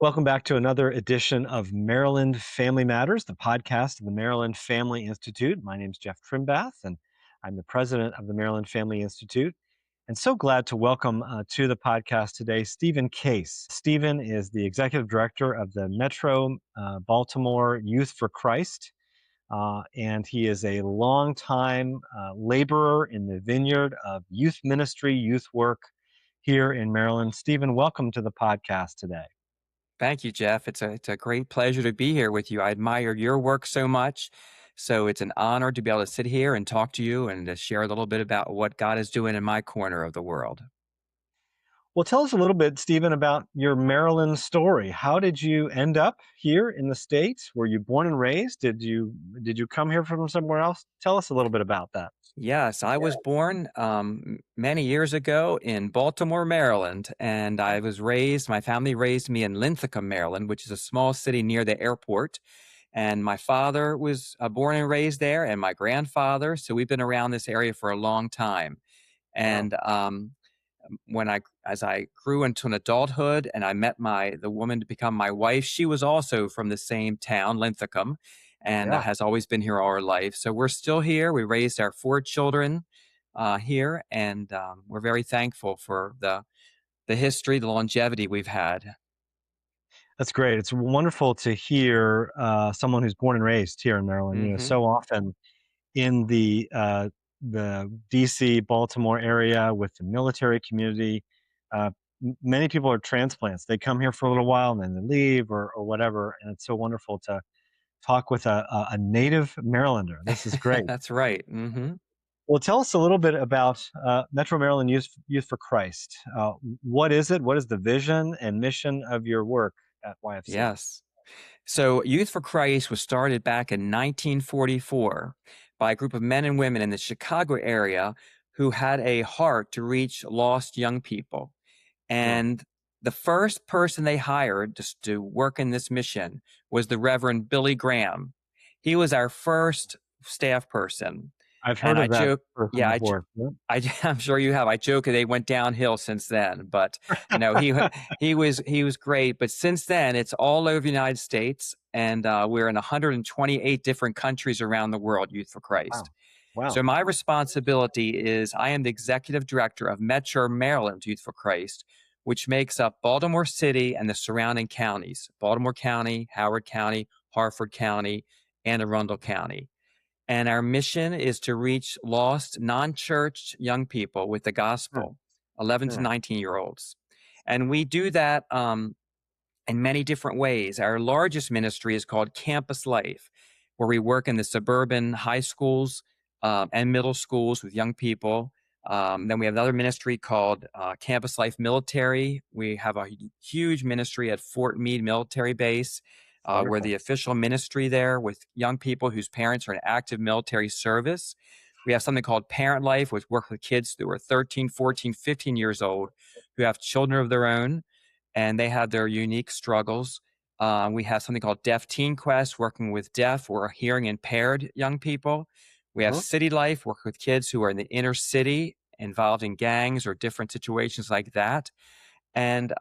Welcome back to another edition of Maryland Family Matters, the podcast of the Maryland Family Institute. My name is Jeff Trimbath, and I'm the president of the Maryland Family Institute. And so glad to welcome to the podcast today Stephen Kaiss. Stephen is the executive director of the Metro Baltimore Youth for Christ, and he is a longtime laborer in the vineyard of youth ministry, youth work here in Maryland. Stephen, welcome to the podcast today. Thank you, Jeff. It's a great pleasure to be here with you. I admire your work so much. So it's an honor to be able to sit here and talk to you and to share a little bit about what God is doing in my corner of the world. Well, tell us a little bit, Stephen, about your Maryland story. How did you end up here in the States? Were you born and raised? Did you come here from somewhere else? Tell us a little bit about that. Yes, I was born many years ago in Baltimore, Maryland, and my family raised me in Linthicum, Maryland, which is a small city near the airport. And my father was born and raised there, and my grandfather. So we've been around this area for a long time. Wow. And as I grew into an adulthood and I met the woman to become my wife, she was also from the same town, Linthicum, and Yeah, has always been here all her life. So we're still here. We raised our four children here, and we're very thankful for the history, the longevity we've had. that's great. It's wonderful to hear someone who's born and raised here in Maryland. Hmm. So often in the DC, Baltimore area with the military community, many people are transplants. They come here for a little while and then they leave or whatever. And it's so wonderful to talk with a native Marylander. This is great. That's right. Hmm. Well, tell us a little bit about Metro Maryland Youth for Christ. What is it? What is the vision and mission of your work at YFC? Yes. So, Youth for Christ was started back in 1944 by a group of men and women in the Chicago area who had a heart to reach lost young people. Mm. And the first person they hired to work in this mission was the Reverend Billy Graham. He was our first staff person. I've And heard I of that joke, person yeah, before. Yep. I'm sure you have. I joke they went downhill since then, but no, he was great. But since then, it's all over the United States, and we're in 128 different countries around the world. Youth for Christ. Wow. Wow. So my responsibility is I am the executive director of Metro Maryland Youth for Christ, which makes up Baltimore City and the surrounding counties: Baltimore County, Howard County, Harford County, and Arundel County. And our mission is to reach lost, non-church young people with the Sure. gospel, 11 to Sure. 19-year-olds. And we do that in many different ways. Our largest ministry is called Campus Life, where we work in the suburban high schools and middle schools with young people. Then we have another ministry called Campus Life Military. We have a huge ministry at Fort Meade Military Base. We're Wonderful. the official ministry there with young people whose parents are in active military service. We have something called Parent Life, which works with kids who are 13, 14, 15 years old who have children of their own, and they have their unique struggles. We have something called Deaf Teen Quest, working with deaf or hearing impaired young people. We have Uh-huh. City Life, work with kids who are in the inner city, involved in gangs or different situations like that. And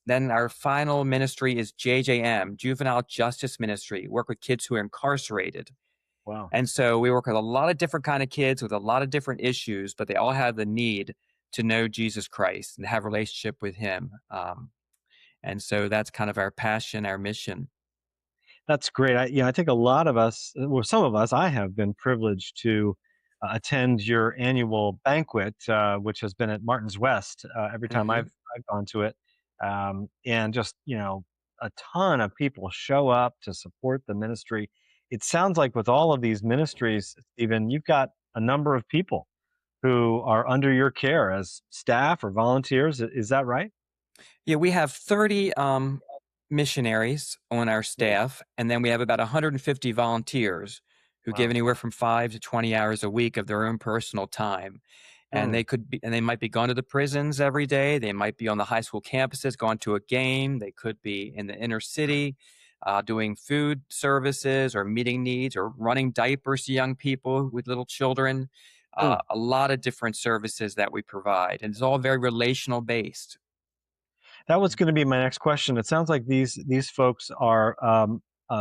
then our final ministry is JJM, Juvenile Justice Ministry, work with kids who are incarcerated. Wow. And so we work with a lot of different kind of kids with a lot of different issues, but they all have the need to know Jesus Christ and have a relationship with him. And so that's kind of our passion, our mission. That's great. I think a lot of us, well, some of us, I have been privileged to attend your annual banquet, which has been at Martin's West every time Hmm. I've gone to it, and just a ton of people show up to support the ministry. It sounds like with all of these ministries, Stephen, you've got a number of people who are under your care as staff or volunteers. Is that right? Yeah, we have 30 missionaries on our staff, and then we have about 150 volunteers who give Wow. anywhere from 5 to 20 hours a week of their own personal time. And Hmm. they might be going to the prisons every day. They might be on the high school campuses going to a game. They could be in the inner city doing food services or meeting needs or running diapers to young people with little children. Hmm. A lot of different services that we provide, and it's all very relational based. That was going to be my next question. It sounds like these folks are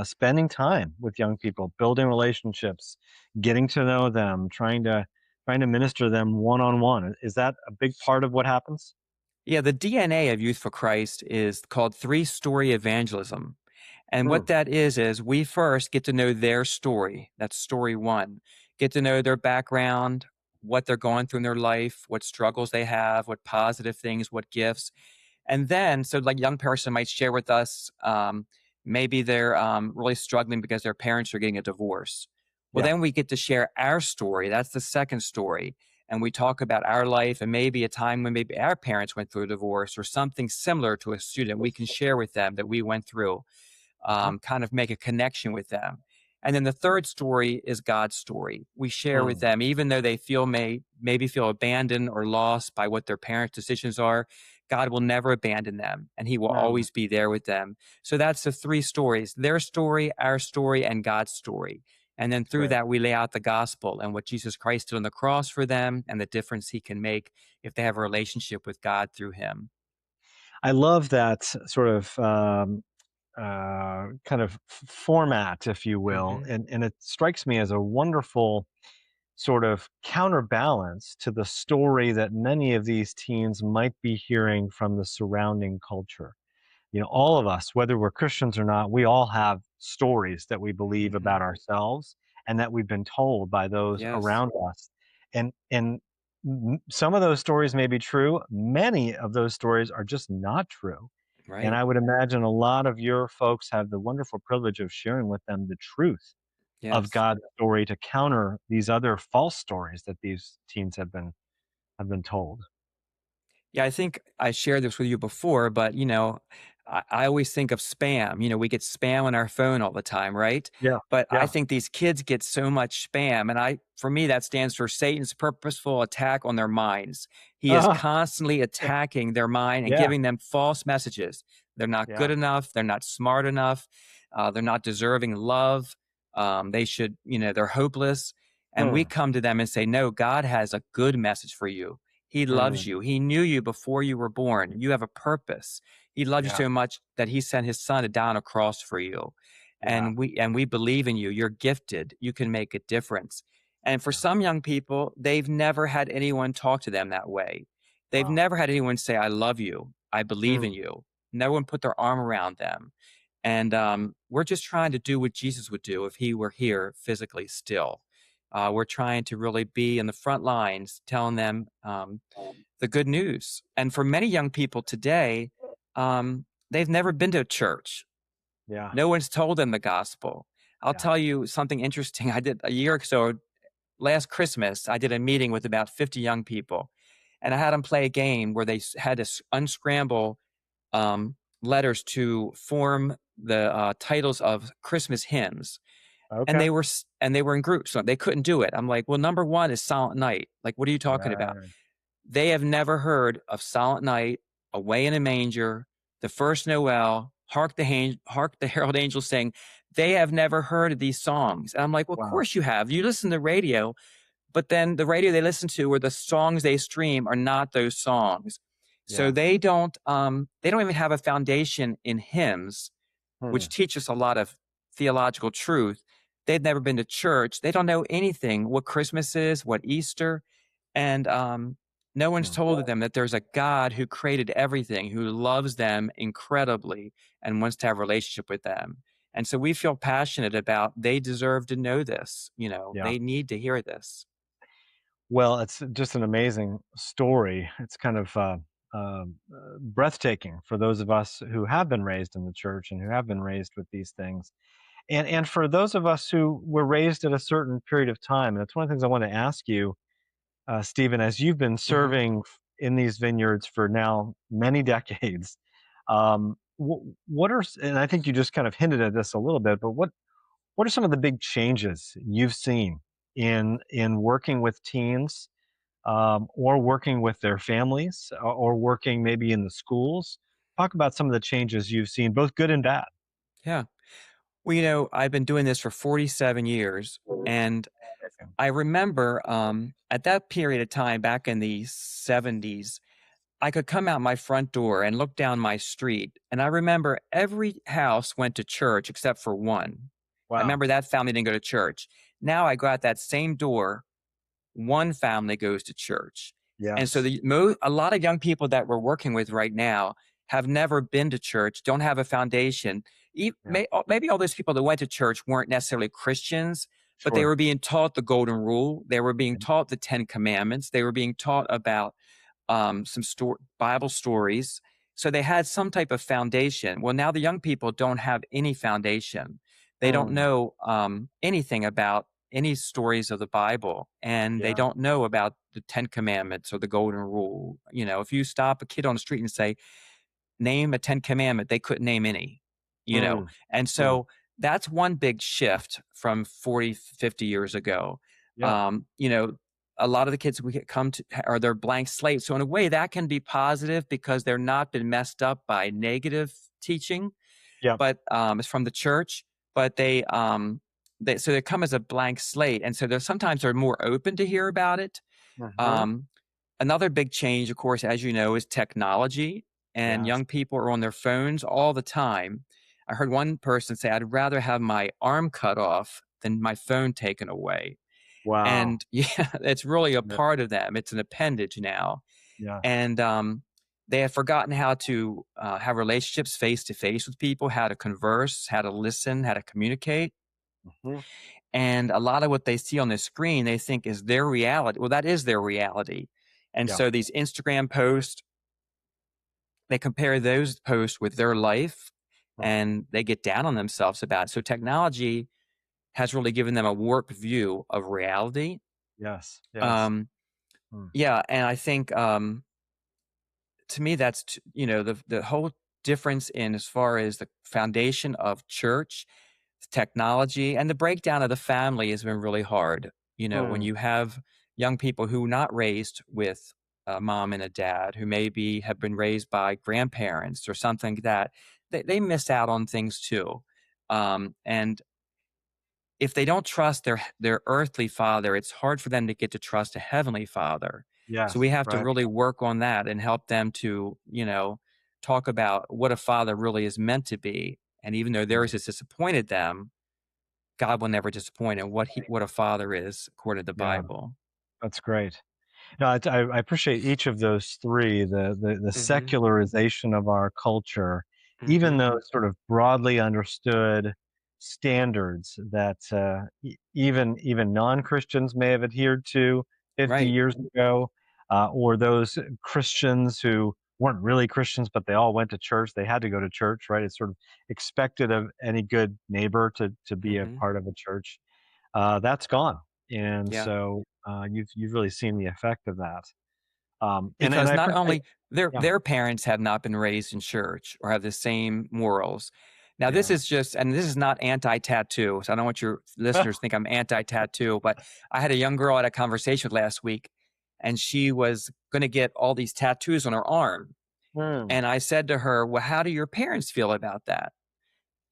spending time with young people, building relationships, getting to know them, trying to minister them one on one. Is that a big part of what happens? Yeah, the DNA of Youth for Christ is called three-story evangelism. And Hmm. what that is we first get to know their story. That's story one. Get to know their background, what they're going through in their life, what struggles they have, what positive things, what gifts. And then, so like young person might share with us, maybe they're really struggling because their parents are getting a divorce. Well, Yeah. then we get to share our story. That's the second story. And we talk about our life and maybe a time when maybe our parents went through a divorce or something similar to a student we can share with them that we went through, Uh-huh. kind of make a connection with them. And then the third story is God's story. We share with Hmm. them, even though they maybe feel abandoned or lost by what their parents' decisions are. God will never abandon them, and He will No, always be there with them. So that's the three stories: their story, our story, and God's story. And then through great. that, we lay out the gospel and what Jesus Christ did on the cross for them, and the difference He can make if they have a relationship with God through Him. I love that sort of kind of format, if you will, Hmm. and it strikes me as a wonderful sort of counterbalance to the story that many of these teens might be hearing from the surrounding culture. You know, all of us, whether we're Christians or not, we all have stories that we believe Hmm. about ourselves and that we've been told by those Yes, around us. And some of those stories may be true. Many of those stories are just not true. And right. I would imagine a lot of your folks have the wonderful privilege of sharing with them the truth of Yes. God's story to counter these other false stories that these teens have been told. Yeah, I think I shared this with you before, but I always think of spam. We get spam on our phone all the time, right? Yeah. But I Yeah. think these kids get so much spam, and for me, that stands for Satan's purposeful attack on their minds. He is Uh-huh. constantly attacking their mind and Yeah. giving them false messages. They're not Yeah. good enough. They're not smart enough. They're not deserving love. They're hopeless. And we Hmm. come to them and say, no, God has a good message for you. He loves Hmm. you. He knew you before you were born. You have a purpose. He loves you Yeah. so much that he sent his son to die on a cross for you. Yeah. And we believe in you. You're gifted. You can make a difference. And for Yeah. some young people, they've never had anyone talk to them that way. They've Wow. never had anyone say, I love you. I believe in Mm. you. No one put their arm around them. And we're just trying to do what Jesus would do if he were here physically still. We're trying to really be in the front lines, telling them the good news. And for many young people today, they've never been to a church. Yeah. No one's told them the gospel. I'll Yeah. tell you something interesting. I did a year or so last Christmas. I did a meeting with about 50 young people, and I had them play a game where they had to unscramble letters to form the titles of Christmas hymns, and Okay. they were in groups, so they couldn't do it. I'm like, well, number one is Silent Night. Like, what are you talking about? Right. They have never heard of Silent Night, Away in a Manger, The First Noel, Hark the Herald Angels Sing. They have never heard of these songs. And I'm like, well, of Wow. course you have. You listen to the radio, but then the radio they listen to or the songs they stream are not those songs. So Yeah. they don't even have a foundation in hymns, Hmm. which teach us a lot of theological truth. They've never been to church. They don't know anything what Christmas is, what Easter, and no one's Hmm. told them that there's a God who created everything, who loves them incredibly and wants to have a relationship with them. And so we feel passionate about they deserve to know this. Yeah. They need to hear this. Well, it's just an amazing story. It's kind of breathtaking for those of us who have been raised in the church and who have been raised with these things. And for those of us who were raised at a certain period of time, and it's one of the things I want to ask you, Stephen, as you've been Hmm. serving in these vineyards for now many decades, what are, and I think you just kind of hinted at this a little bit, but what are some of the big changes you've seen in working with teens, or working with their families, or working maybe in the schools? Talk about some of the changes you've seen, both good and bad. Yeah. Well, I've been doing this for 47 years. And I remember at that period of time back in the 70s, I could come out my front door and look down my street, and I remember every house went to church except for one. I Wow. remember that family didn't go to church. Now I go out that same door, one family goes to church. And so Yes. a lot of young people that we're working with right now have never been to church, don't have a foundation. Yeah. Maybe all those people that went to church weren't necessarily Christians, but they Sure. were being taught the golden rule. They were being Yeah. taught the 10 commandments. They were being taught about some Bible stories. So they had some type of foundation. Well, now the young people don't have any foundation. They don't Mm. know anything about any stories of the Bible, and they Yeah. don't know about the 10 Commandments or the Golden Rule. If you stop a kid on the street and say, name a 10 commandment, they couldn't name any, you know. Mm. And Mm. so that's one big shift from 40, 50 years ago. Yeah. Um, you know, a lot of the kids we come to are they're blank slate. So in a way that can be positive because they're not been messed up by negative teaching, Yeah. but it's from the church, but so they come as a blank slate. And so sometimes they're more open to hear about it. Hmm. um, Another big change, of course, as you know, is technology, and Yes. young people are on their phones all the time. I heard one person say, I'd rather have my arm cut off than my phone taken away. Wow. And yeah, it's really a Yeah. part of them. It's an appendage now. Yes. And they have forgotten how to have relationships face to face with people, how to converse, how to listen, how to communicate. Hmm. And a lot of what they see on the screen, they think is their reality. Well, that is their reality. And Yeah. so these Instagram posts, they compare those posts with their life Mm. and they get down on themselves about it. So technology has really given them a warped view of reality. Yes. Yes. Um, Mm. yeah. And I think to me, that's, the whole difference in as far as the foundation of church, technology, and the breakdown of the family has been really hard. When Mm. you have young people who not raised with a mom and a dad, who maybe have been raised by grandparents or something like that, they miss out on things too. And if they don't trust their earthly father, it's hard for them to get to trust a heavenly father. So we Yes. have to Right. really work on that and help them to, talk about what a father really is meant to be. And even though Mm. theirs has disappointed them, God will never disappoint in what a father is according to the Yeah. Bible. That's great. No, I appreciate each of those three. The Mhm, secularization of our culture, even mhm. those sort of broadly understood standards that even non Christians may have adhered to 50 Right. years ago, or those Christians who weren't really Christians, but they all went to church. They had to go to church, right? It's sort of expected of any good neighbor to be a Mhm. part of a church. That's gone, and Yeah. so you've really seen the effect of that. And Because I not appreciate, only their yeah, their parents have not been raised in church or have the same morals. Now yeah. this is not anti-tattoo, so I don't want your listeners to think I'm anti-tattoo, but I had a young girl I had a conversation with last week, and she was gonna get all these tattoos on her arm. Mm, And I said to her, "Well, how do your parents feel about that?"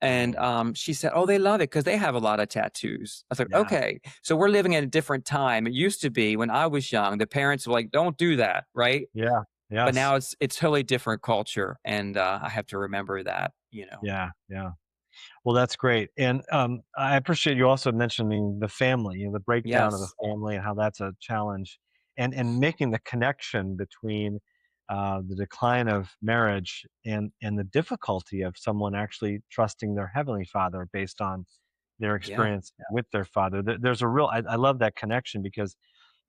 And, mm, she said, "Oh, they love it because they have a lot of tattoos." I said, yeah, "Okay, so we're living in a different time. It used to be when I was young, the parents were like, 'Don't do that,' right?" yeah, But yes, now it's totally different culture, and, I have to remember that. yeah, yeah. Well, that's great, and I appreciate you also mentioning the family, the breakdown of the Yes. family and how that's a challenge, and making the connection between the decline of marriage and the difficulty of someone actually trusting their heavenly Father based on their Yeah. experience with their father. There's a real, I love that connection because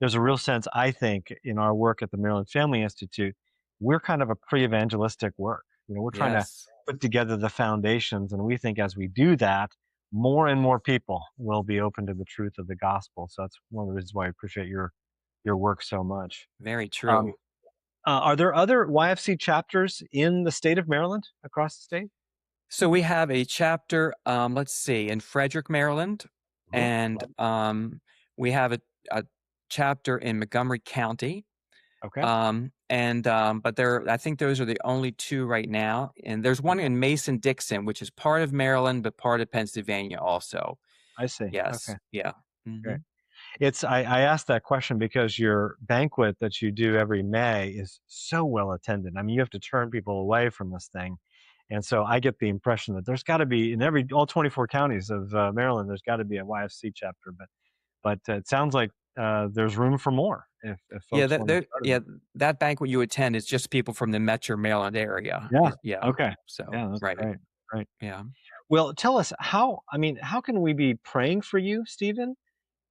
there's a real sense, I think, in our work at the Maryland Family Institute, we're kind of a pre-evangelistic work. We're trying to Yes. put together the foundations, and we think as we do that, more and more people will be open to the truth of the gospel. So that's one of the reasons why I appreciate your work so much. Very Um, true. are there other YFC chapters in the state of Maryland, across the state? So we have a chapter, let's see, in Frederick, Maryland, Mhm. and, we have a chapter in Montgomery County. Okay. But I think those are the only 2 right now, and there's one Okay. in Mason-Dixon, which is part of Maryland, but part of Pennsylvania also. I see. Okay. Yes, yeah. Great. Mhm. I asked that question because your banquet that you do every May is so well attended. I mean, you have to turn people away from this thing, and so I get the impression that there's got to be in every all 24 counties of Maryland, there's got to be a YFC chapter. But it sounds like there's room for more if Yeah, folks want to be part of it. that banquet you attend is just people from the Metro Maryland area. Yeah. Yeah. Okay. So, Yeah, that's right. great. Right. Yeah. Well, tell us how. I mean, how can we be praying for you, Stephen?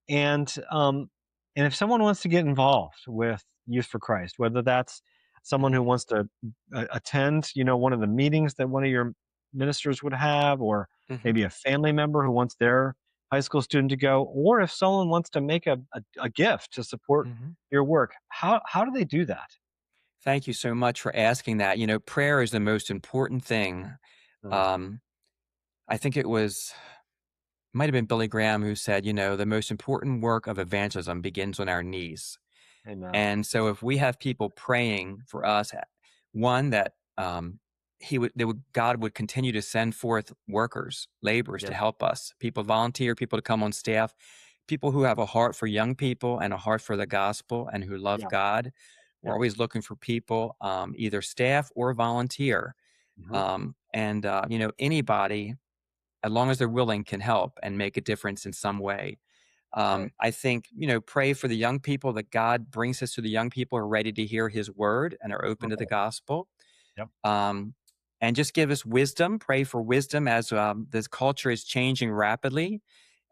And and if someone wants to get involved with Youth for Christ, whether that's someone who Mhm. wants to attend, one of the meetings that one of your ministers would have, or Mhm. maybe a family member who wants their high school student to go, or if someone wants to make a gift to support Mhm. your work, how do they do that? Thank you so much for asking that. Prayer is the most important thing. Mm, Um, I think it was might have been Billy Graham who said, the most important work of evangelism begins on our knees. amen. And so if we have people praying for us, one that God would continue to send forth workers, laborers to Yeah. help us, people volunteer, people to come on staff, people who have a heart for young people and a heart for the gospel and who love Yeah. God. We're Yeah. always looking for people, either staff or volunteer. Hmm. Anybody, as long as they're willing, can help and make a difference in some way. Right. I think, pray for the young people that God brings us to the young people who are ready to hear his word and are open to the Right. gospel. Yep. Um, and just give us wisdom. Pray for wisdom as this culture is changing rapidly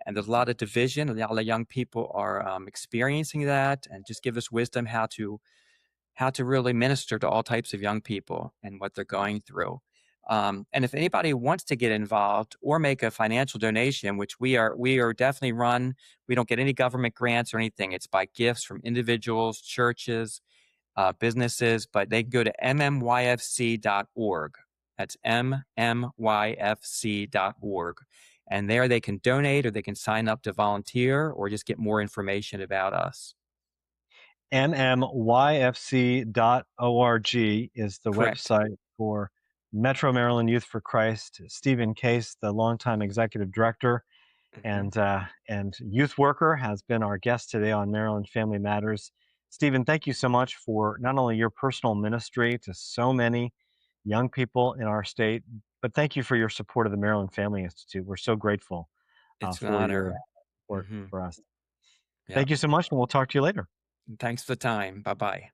and there's a Hmm. lot of division. And a lot of young people are experiencing that. And just give us wisdom how to really minister to all types of young people and what they're Right. going through. And if anybody wants to get involved or make a financial donation, which we are definitely run, we don't get any government grants or anything. It's by gifts from individuals, churches, businesses, but they can go to mmyfc.org. That's mmyfc.org. And there they can donate or they can sign up to volunteer or just get more information about us. mmyfc.org is the Correct. website for Metro Maryland Youth for Christ. Stephen Kaiss, the longtime executive director Mhm. and youth worker, has been our guest today on Maryland Family Matters. Stephen, thank you so much for not only your personal ministry to so many young people in our state, but thank you for your support of the Maryland Family Institute. We're so grateful It's an for your honor. support Mhm. for us. Yeah. Thank you so much, and we'll talk to you later. Thanks for the time. Bye bye.